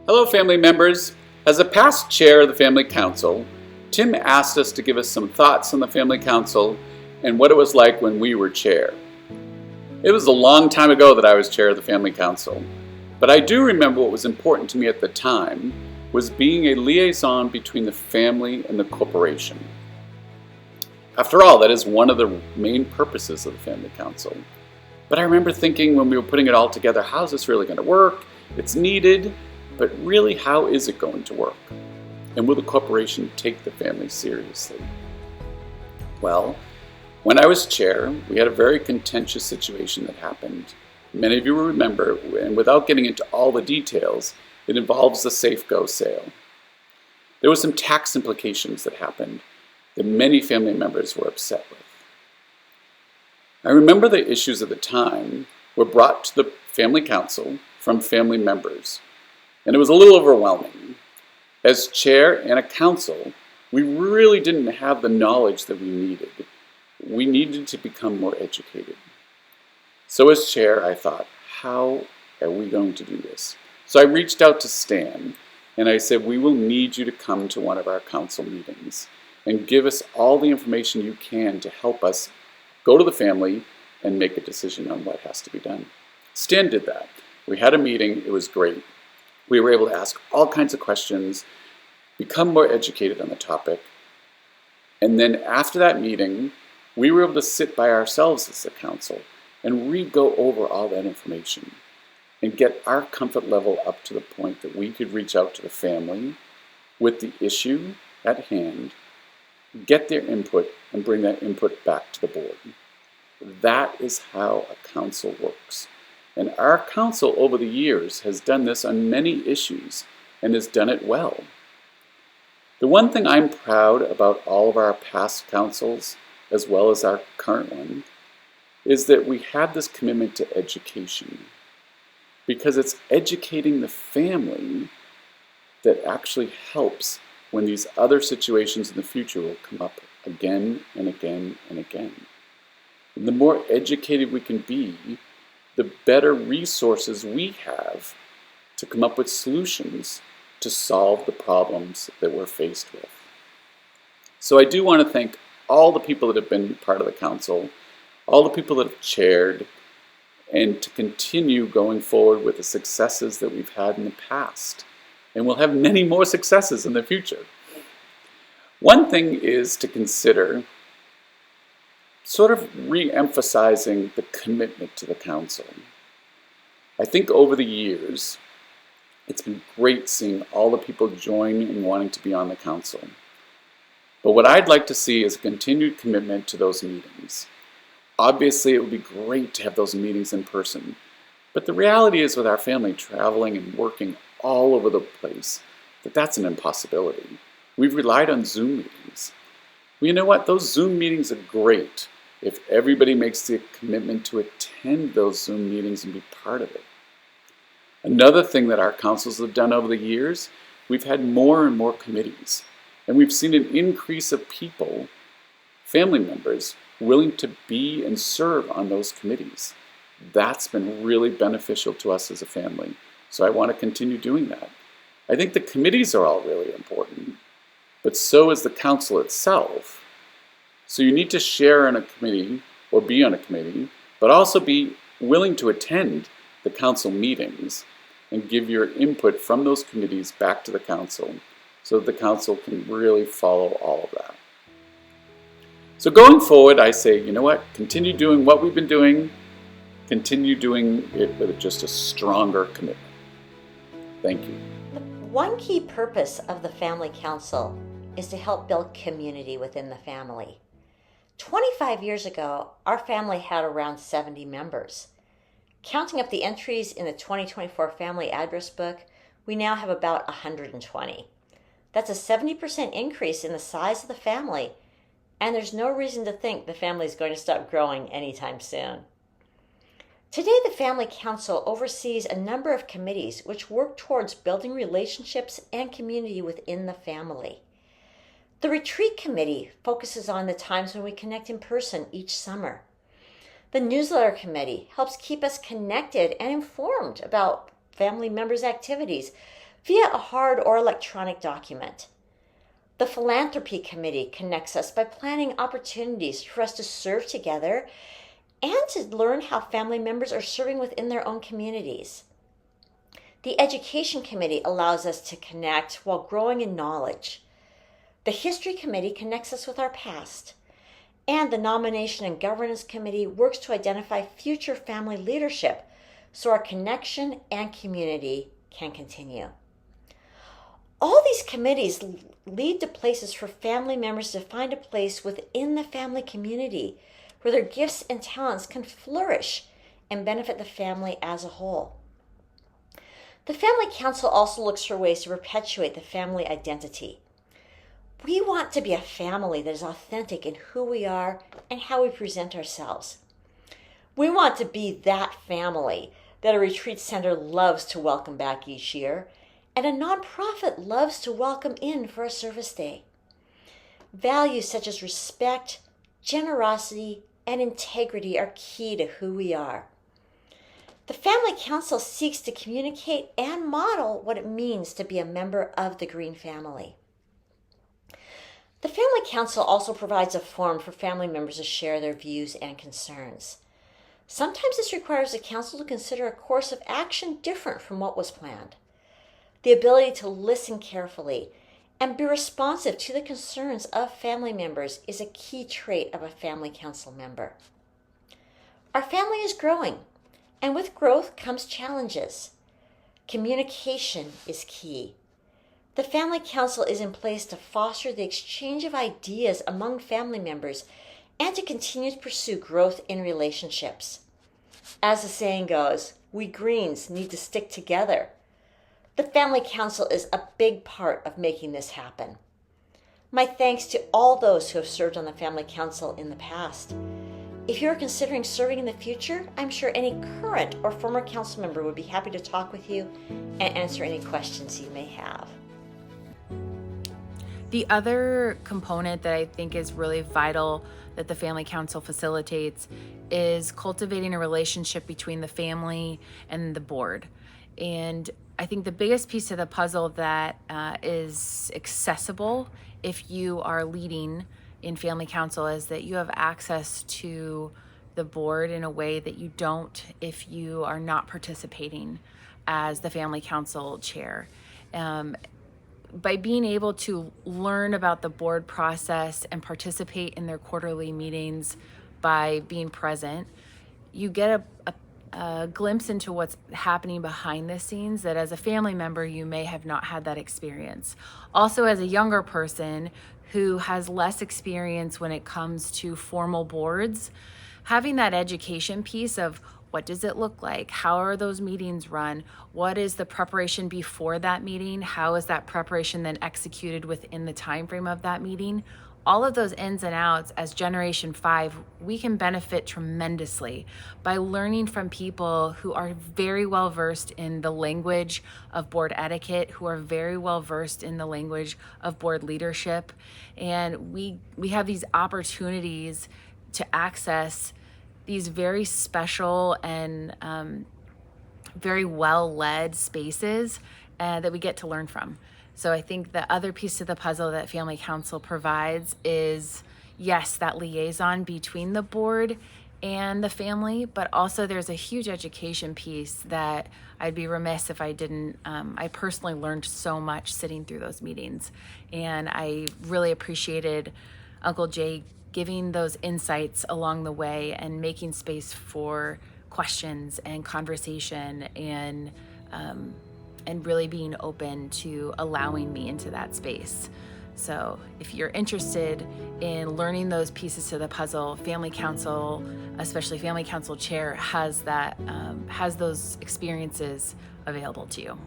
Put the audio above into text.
Hello, family members. As a past chair of the Family Council, Tim asked us to give us some thoughts on the Family Council and what it was like when we were chair. It was a long time ago that I was chair of the Family Council, but I do remember what was important to me at the time was being a liaison between the family and the corporation. After all, that is one of the main purposes of the Family Council. But I remember thinking when we were putting it all together, how's this really going to work? It's needed. But really, how is it going to work? And will the corporation take the family seriously? Well, when I was chair, we had a very contentious situation that happened. Many of you will remember, and without getting into all the details, it involves the Safeco sale. There were some tax implications that happened that many family members were upset with. I remember the issues at the time were brought to the Family Council from family members. And it was a little overwhelming. As chair and a council, we really didn't have the knowledge that we needed. We needed to become more educated. So as chair, I thought, how are we going to do this? So I reached out to Stan, and I said, we will need you to come to one of our council meetings and give us all the information you can to help us go to the family and make a decision on what has to be done. Stan did that. We had a meeting. It was great. We were able to ask all kinds of questions, become more educated on the topic, and then after that meeting, we were able to sit by ourselves as a council and re-go over all that information and get our comfort level up to the point that we could reach out to the family with the issue at hand, get their input, and bring that input back to the board. That is how a council works. And our council over the years has done this on many issues and has done it well. The one thing I'm proud about all of our past councils, as well as our current one, is that we have this commitment to education. Because it's educating the family that actually helps when these other situations in the future will come up again and again and again. And the more educated we can be, the better resources we have to come up with solutions to solve the problems that we're faced with. So I do want to thank all the people that have been part of the council, all the people that have chaired, and to continue going forward with the successes that we've had in the past. And we'll have many more successes in the future. One thing is to consider sort of re-emphasizing the commitment to the council. I think over the years, it's been great seeing all the people join and wanting to be on the council. But what I'd like to see is a continued commitment to those meetings. Obviously, it would be great to have those meetings in person. But the reality is with our family traveling and working all over the place, that's an impossibility. We've relied on Zoom meetings. Well, you know what? Those Zoom meetings are great if everybody makes the commitment to attend those Zoom meetings and be part of it. Another thing that our councils have done over the years, we've had more and more committees. And we've seen an increase of people, family members, willing to be and serve on those committees. That's been really beneficial to us as a family. So I want to continue doing that. I think the committees are all really important, but so is the council itself. So you need to share on a committee or be on a committee, but also be willing to attend the council meetings and give your input from those committees back to the council so that the council can really follow all of that. So going forward, I say, you know what? Continue doing what we've been doing. Continue doing it with just a stronger commitment. Thank you. One key purpose of the Family Council is to help build community within the family. 25 years ago, our family had around 70 members. Counting up the entries in the 2024 Family Address Book, we now have about 120. That's a 70% increase in the size of the family, and there's no reason to think the family is going to stop growing anytime soon. Today, the Family Council oversees a number of committees which work towards building relationships and community within the family. The Retreat Committee focuses on the times when we connect in person each summer. The Newsletter Committee helps keep us connected and informed about family members' activities via a hard or electronic document. The Philanthropy Committee connects us by planning opportunities for us to serve together and to learn how family members are serving within their own communities. The Education Committee allows us to connect while growing in knowledge. The History Committee connects us with our past. And the Nomination and Governance Committee works to identify future family leadership so our connection and community can continue. All these committees lead to places for family members to find a place within the family community where their gifts and talents can flourish and benefit the family as a whole. The Family Council also looks for ways to perpetuate the family identity. We want to be a family that is authentic in who we are and how we present ourselves. We want to be that family that a retreat center loves to welcome back each year, and a nonprofit loves to welcome in for a service day. Values such as respect, generosity, and integrity are key to who we are. The Family Council seeks to communicate and model what it means to be a member of the Green family. The Family Council also provides a forum for family members to share their views and concerns. Sometimes this requires the council to consider a course of action different from what was planned. The ability to listen carefully and be responsive to the concerns of family members is a key trait of a Family Council member. Our family is growing, and with growth comes challenges. Communication is key. The Family Council is in place to foster the exchange of ideas among family members and to continue to pursue growth in relationships. As the saying goes, we Greens need to stick together. The Family Council is a big part of making this happen. My thanks to all those who have served on the Family Council in the past. If you're considering serving in the future, I'm sure any current or former council member would be happy to talk with you and answer any questions you may have. The other component that I think is really vital that the Family Council facilitates is cultivating a relationship between the family and the board. And I think the biggest piece of the puzzle that is accessible if you are leading in Family Council is that you have access to the board in a way that you don't if you are not participating as the Family Council chair. By being able to learn about the board process and participate in their quarterly meetings by being present, you get a glimpse into what's happening behind the scenes that as a family member, you may have not had that experience. Also, as a younger person who has less experience when it comes to formal boards, having that education piece of what does it look like? How are those meetings run? What is the preparation before that meeting? How is that preparation then executed within the time frame of that meeting? All of those ins and outs as Generation 5, we can benefit tremendously by learning from people who are very well versed in the language of board etiquette, who are very well versed in the language of board leadership. And we have these opportunities to access these very special and very well-led spaces that we get to learn from. So I think the other piece of the puzzle that Family Council provides is, yes, that liaison between the board and the family, but also there's a huge education piece that I'd be remiss if I didn't. I personally learned so much sitting through those meetings, and I really appreciated Uncle Jay giving those insights along the way and making space for questions and conversation and really being open to allowing me into that space. So if you're interested in learning those pieces to the puzzle, Family Council, especially Family Council Chair, has those experiences available to you.